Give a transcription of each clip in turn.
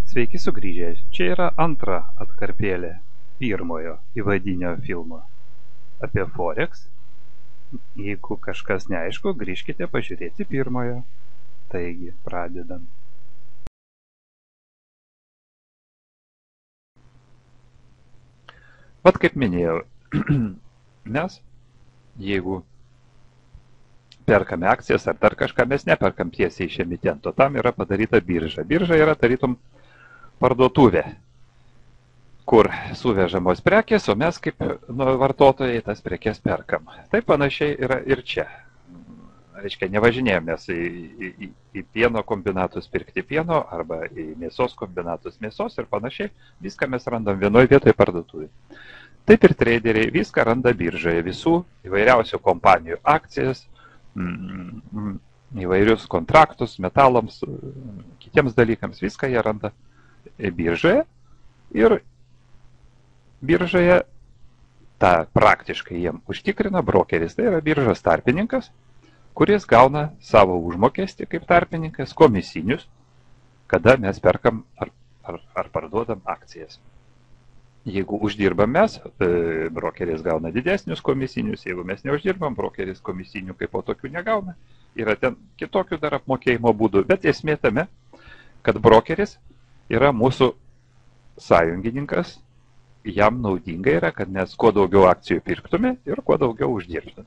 Sveiki sugrįžę, čia yra antra atkarpėlė pirmojo įvadinio filmo apie Forex. Jeigu kažkas neaišku, grįžkite pažiūrėti pirmojo. Taigi, pradedam. Vat kaip minėjau, mes, jeigu perkame akcijas ar dar kažką, mes neperkam tiesiai iš emitento, tam yra padaryta birža. Birža yra tarytum parduotuvė, kur suvežamos prekės, o mes kaip vartotojai tas prekes perkam. Taip panašiai yra ir čia. Reiškia, nevažinėjomės į pieno kombinatus pirkti pieno arba į mėsos kombinatus mėsos ir panašiai. Viską mes randam vienoje vietoje parduotuvėje. Taip ir traderiai viską randa biržoje, visų įvairiausių kompanijų akcijas, įvairius kontraktus, metalams, kitiems dalykams. Viską jie randa biržoje ir biržoje tą praktiškai jiem užtikrina brokeris. Tai yra biržos tarpininkas, kuris gauna savo užmokestį kaip tarpininkas komisinius, kada mes perkam ar parduodam akcijas. Jeigu uždirbam mes, brokeris gauna didesnius komisinius, jeigu mes neuždirbam, brokeris komisinių kaip po tokių negauna. Yra ten kitokių dar apmokėjimo būdų, bet esmė tame, kad brokeris yra mūsų sąjungininkas, jam naudinga yra, kad mes kuo daugiau akcijų pirktume ir kuo daugiau uždirbtume.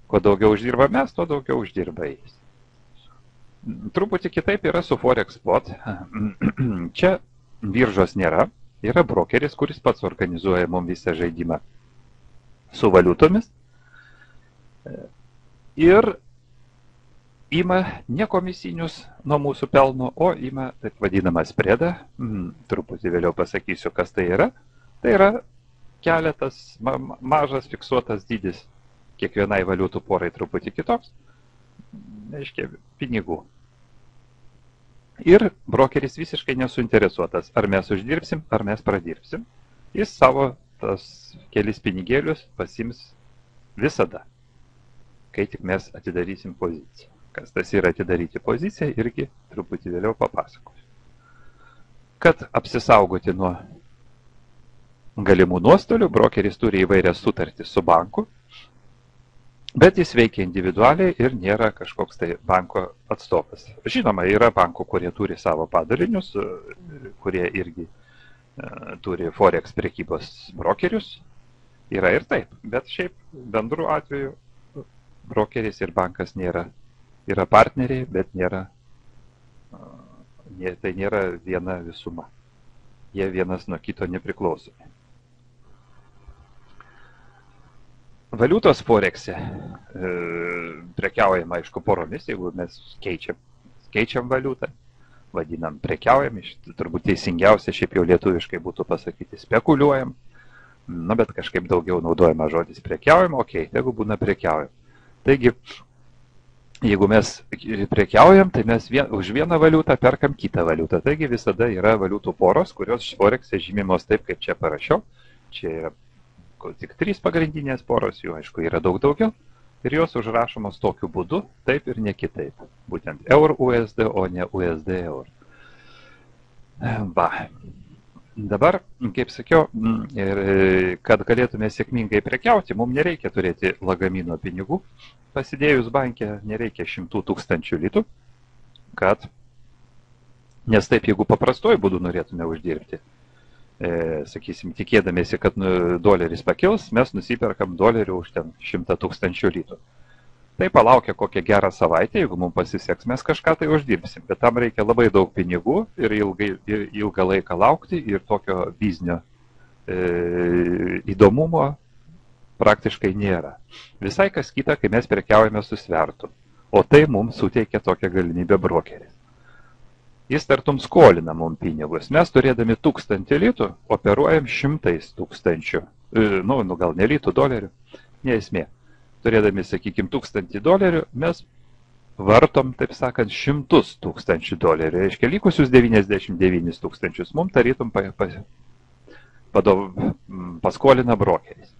Kuo daugiau uždirba mes, tuo daugiau uždirba jis. Truputį kitaip yra su Forex Spot. Čia biržos nėra, yra brokeris, kuris pats organizuoja mums visą žaidimą su valiutomis ir ima ne komisinius nuo mūsų pelno, o ima taip vadinamą spredą. Truputį vėliau pasakysiu, kas tai yra. Tai yra keletas mažas fiksuotas dydis, kiekvienai valiutų porai truputį kitoks, reiškia pinigų. Ir brokeris visiškai nesuinteresuotas, ar mes uždirbsim, ar mes pradirbsim. Jis savo tas kelis pinigėlius pasims visada, kai tik mes atidarysim poziciją. Kas tas yra atidaryti poziciją, irgi truputį vėliau papasakosiu. Kad apsisaugoti nuo galimų nuostolių, brokeris turi įvairias sutartis su banku, bet jis veikia individualiai ir nėra kažkoks tai banko atstovas. Žinoma, yra bankų, kurie turi savo padalinius, kurie irgi turi Forex prekybos brokerius. Yra ir taip, bet šiaip bendru atveju brokeris ir bankas yra partneriai, bet tai nėra viena visuma. Jie vienas nuo kito nepriklausomi. Valiutos Forex'e prekiaujama, aišku, poromis, jeigu mes keičiam valiutą, vadinam prekiaujam, turbūt teisingiausia šiaip jau lietuviškai būtų pasakyti spekuliuojam, bet kažkaip daugiau naudojama žodis prekiaujam, tegu būna prekiaujam. Taigi, jeigu mes prekiaujam, tai mes už vieną valiutą perkam kitą valiutą. Taigi visada yra valiutų poros, kurios Forex'e žymimos taip, kaip čia parašiau. Čia yra tik 3 pagrindinės poros, jų aišku yra daug daugiau, ir jos užrašomos tokiu būdu, taip ir ne kitaip. Būtent EUR USD, o ne USD EUR. Va. Dabar, kaip sakiau, kad galėtume sėkmingai prekiauti, mums nereikia turėti lagamino pinigų. Pasidėjus banke nereikia 100 000 litų, nes taip, jeigu paprastuoju būdu norėtume uždirbti, sakysim, tikėdamėsi, kad doleris pakils, mes nusiperkam dolerių už ten 100 000 litų. Tai palaukia kokią gerą savaitę, jeigu mums pasiseks, mes kažką tai uždirbsim, bet tam reikia labai daug pinigų ir ilgą laiką laukti ir tokio biznio įdomumo praktiškai nėra. Visai kas kita, kai mes prekiaujame su svertu, o tai mums suteikia tokią galimybę brokeris. Jis tartum skolina mums pinigus. Mes turėdami 1000 litų operuojam 100 000, gal ne litų, dolerių, ne esmė. Turėdami, sakykime, 1000 dolerių, mes vartom, taip sakant, 100 000 dolerių. Reiškia, likusius 99 000 mums tarytum paskolina brokeris.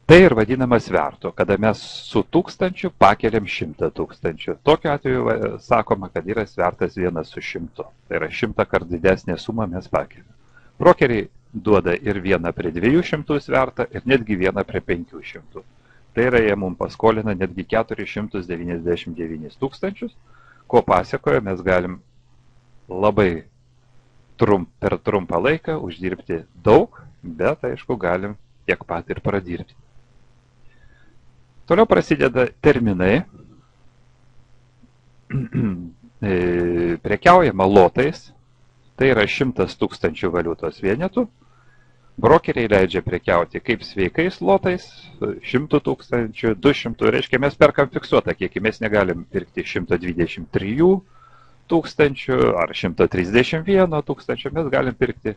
Tai ir vadinama svertu, kada mes su 1000 pakeliam 100 000. Tokiu atveju sakoma, kad yra svertas 1 su 100. Tai yra 100 kart didesnė suma mes pakeliam. Brokeriai duoda ir 1 prie 200 svertą, ir netgi 1 prie 500. Tai yra, jie mums paskolina netgi 499 000, ko pasiekoje mes galim labai per trumpą laiką uždirbti daug, bet, aišku, galim tiek pat ir pradirbti. Toliau prasideda terminai. Prekiaujama lotais, tai yra 100 000 valiutos vienetų. Brokeriai leidžia prekiauti kaip sveikais lotais, 100 000, 200, reiškia mes perkam fiksuotą kiekį, mes negalim pirkti 123 000 ar 131 000, mes galim pirkti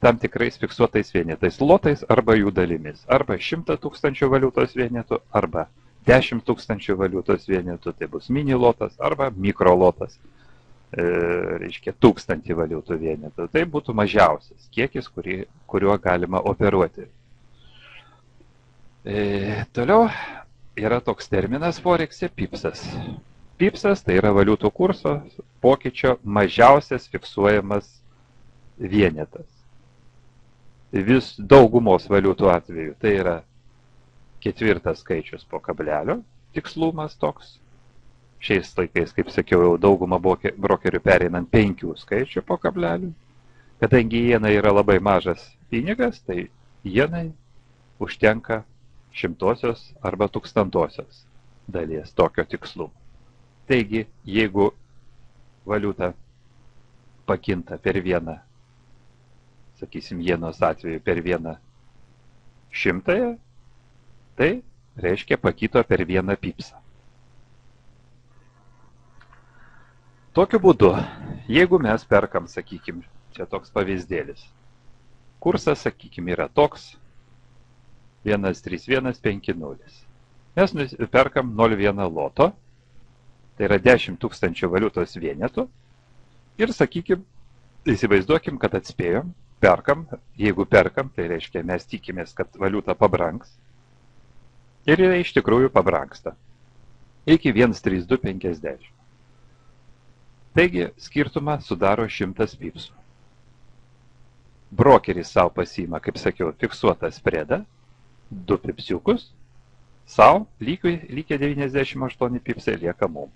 tam tikrais fiksuotais vienetais lotais arba jų dalimis. Arba 100 000 valiutos vienetų, arba 10 000 valiutos vienetų, tai bus mini lotas, arba mikro lotas, reiškia 1000 valiutų vienetų. Tai būtų mažiausias kiekis, kuriuo galima operuoti. Toliau yra toks terminas forekse pipsas. Pipsas tai yra valiutų kurso pokyčio mažiausias fiksuojamas vienetas. Vis daugumos valiutų atveju tai yra 4 skaičius po kablelio, tikslumas toks. Šiais laikais, kaip sakiau, jau daugumą brokerių pereinant 5 skaičių po kablelių. Kadangi jenai yra labai mažas pinigas, tai jenai užtenka 100-osios arba 1000-osios dalies tokio tikslumo. Taigi, jeigu valiuta pakinta per vieną, sakysim, jenos atveju per 1/100, tai reiškia pakito per 1 pipsą. Tokiu būdu, jeigu mes perkam, sakykim, čia toks pavyzdėlis, kursas, sakykim, yra toks 13150. Mes perkam 0,1 loto, tai yra 10 000 valiutos vienetų, ir, sakykim, įsivaizduokim, kad atspėjom, perkam, jeigu perkam, tai reiškia, mes tikimės, kad valiuta pabrangs, ir jie iš tikrųjų pabrangsta iki 1,3250. Taigi, skirtumą sudaro 100 pipsų. Brokeris savo pasiima, kaip sakiau, fiksuotą spredą, 2 pipsiukus, savo lygiai 98 pipsai lieka mum.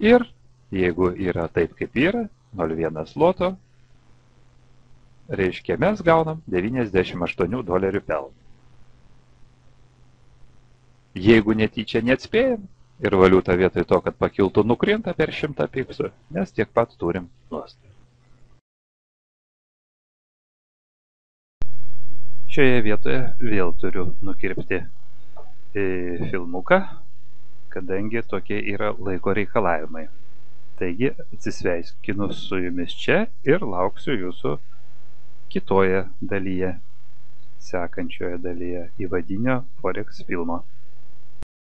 Ir jeigu yra taip, kaip yra, 0,1 loto, reiškia, mes gaunam $98 pelną. Jeigu netyčia neatspėjam ir valiuta vietoj to, kad pakiltų, nukrinta per 100 pipsų, mes tiek pat turim nuostolį. Šioje vietoje vėl turiu nukirpti filmuką, kadangi tokie yra laiko reikalavimai. Taigi atsisveikinu su jumis čia ir lauksiu jūsų kitoje dalyje, sekančioje dalyje įvadinio Forex filmo.